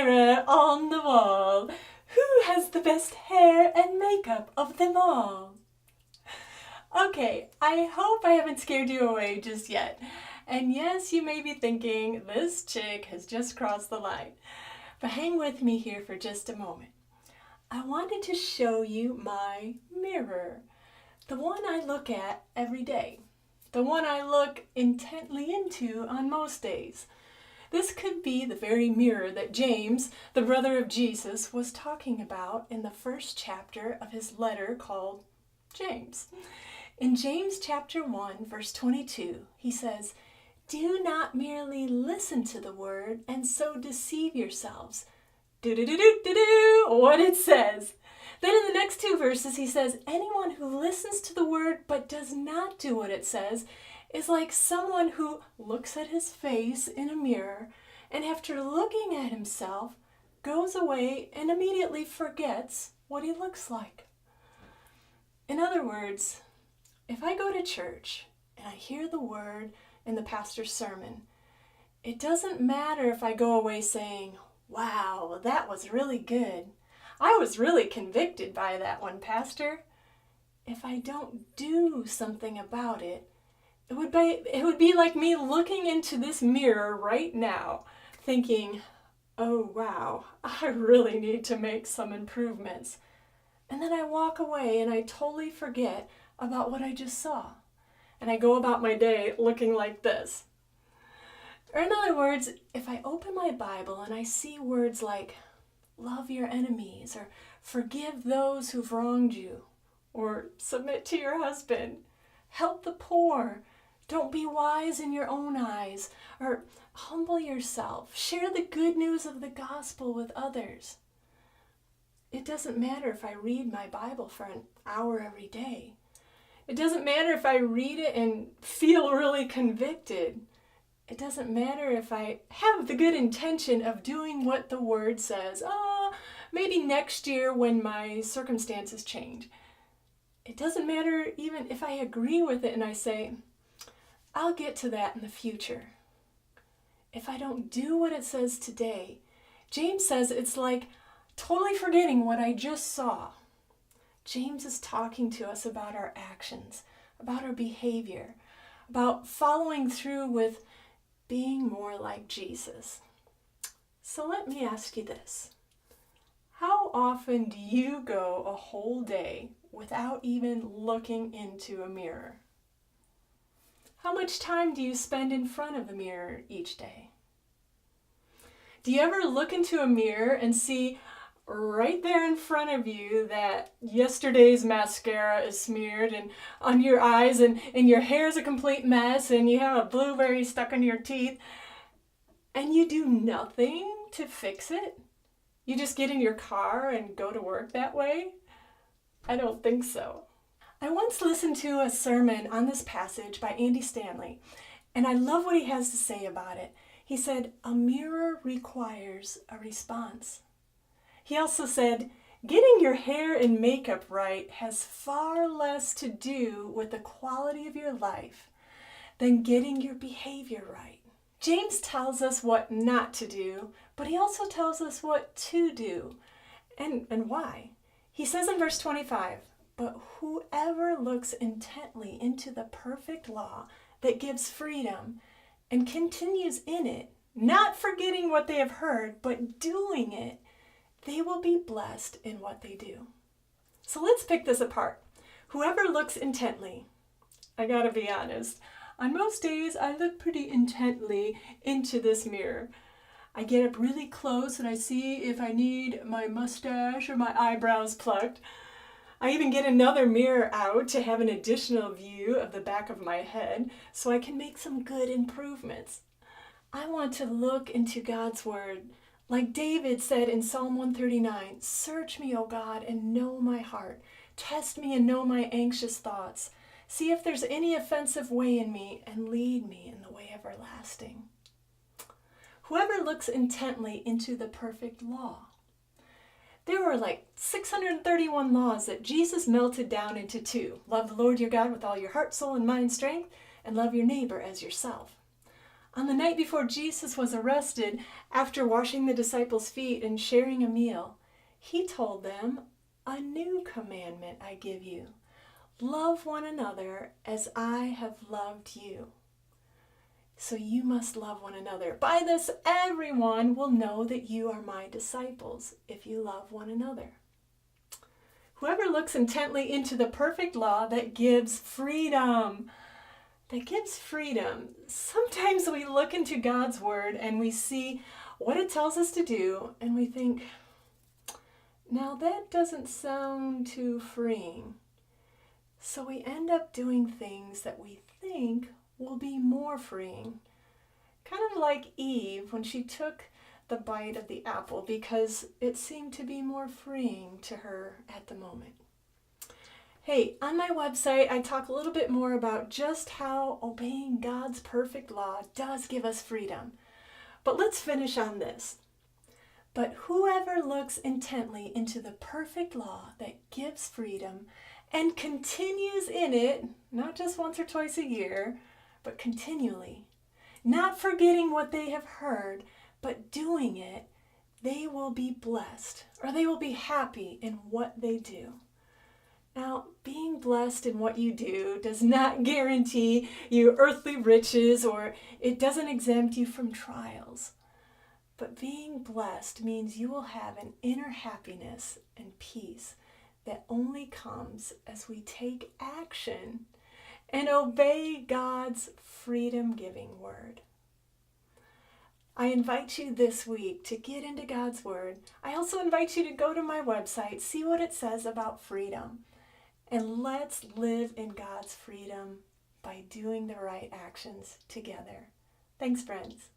mirror on the wall. Who has the best hair and makeup of them all? Okay, I hope I haven't scared you away just yet. And yes, you may be thinking, this chick has just crossed the line. But hang with me here for just a moment. I wanted to show you my mirror. The one I look at every day. The one I look intently into on most days. This could be the very mirror that James, the brother of Jesus, was talking about in the first chapter of his letter called James. In James chapter 1, verse 22, he says, "Do not merely listen to the word and so deceive yourselves." Do-do-do-do-do-do, what it says. Then in the next two verses, he says, "Anyone who listens to the word but does not do what it says is like someone who looks at his face in a mirror and after looking at himself, goes away and immediately forgets what he looks like." In other words, if I go to church and I hear the word in the pastor's sermon, it doesn't matter if I go away saying, "Wow, that was really good. I was really convicted by that one, Pastor." If I don't do something about it, it would be like me looking into this mirror right now, thinking, "Oh wow, I really need to make some improvements." And then I walk away and I totally forget about what I just saw. And I go about my day looking like this. Or in other words, if I open my Bible and I see words like love your enemies, or forgive those who've wronged you, or submit to your husband, help the poor, don't be wise in your own eyes, or humble yourself, share the good news of the gospel with others. It doesn't matter if I read my Bible for an hour every day. It doesn't matter if I read it and feel really convicted. It doesn't matter if I have the good intention of doing what the word says. Maybe next year when my circumstances change. It doesn't matter even if I agree with it and I say, "I'll get to that in the future." If I don't do what it says today, James says it's like totally forgetting what I just saw. James is talking to us about our actions, about our behavior, about following through with being more like Jesus. So let me ask you this. How often do you go a whole day without even looking into a mirror? How much time do you spend in front of the mirror each day? Do you ever look into a mirror and see right there in front of you that yesterday's mascara is smeared and on your eyes and your hair's a complete mess and you have a blueberry stuck in your teeth and you do nothing to fix it? You just get in your car and go to work that way? I don't think so. I once listened to a sermon on this passage by Andy Stanley, and I love what he has to say about it. He said, "A mirror requires a response." He also said, "Getting your hair and makeup right has far less to do with the quality of your life than getting your behavior right." James tells us what not to do, but he also tells us what to do and why. He says in verse 25, "But whoever looks intently into the perfect law that gives freedom and continues in it, not forgetting what they have heard, but doing it, they will be blessed in what they do." So let's pick this apart. Whoever looks intently. I gotta be honest. On most days, I look pretty intently into this mirror. I get up really close and I see if I need my mustache or my eyebrows plucked. I even get another mirror out to have an additional view of the back of my head so I can make some good improvements. I want to look into God's word. Like David said in Psalm 139, "Search me, O God, and know my heart. Test me and know my anxious thoughts. See if there's any offensive way in me and lead me in the way everlasting." Whoever looks intently into the perfect law. There were like 631 laws that Jesus melted down into two. Love the Lord your God with all your heart, soul, and mind, strength, and love your neighbor as yourself. On the night before Jesus was arrested, after washing the disciples' feet and sharing a meal, he told them, "A new commandment I give you. Love one another as I have loved you." So you must love one another. By this, everyone will know that you are my disciples, if you love one another. Whoever looks intently into the perfect law that gives freedom. Sometimes we look into God's word and we see what it tells us to do and we think, now that doesn't sound too freeing. So we end up doing things that we think will be more freeing. Kind of like Eve when she took the bite of the apple because it seemed to be more freeing to her at the moment. Hey, on my website, I talk a little bit more about just how obeying God's perfect law does give us freedom. But let's finish on this. But whoever looks intently into the perfect law that gives freedom and continues in it, not just once or twice a year, but continually, not forgetting what they have heard, but doing it, they will be blessed, or they will be happy in what they do. Now, being blessed in what you do does not guarantee you earthly riches, or it doesn't exempt you from trials. But being blessed means you will have an inner happiness and peace that only comes as we take action and obey God's freedom-giving word. I invite you this week to get into God's word. I also invite you to go to my website, see what it says about freedom. And let's live in God's freedom by doing the right actions together. Thanks, friends.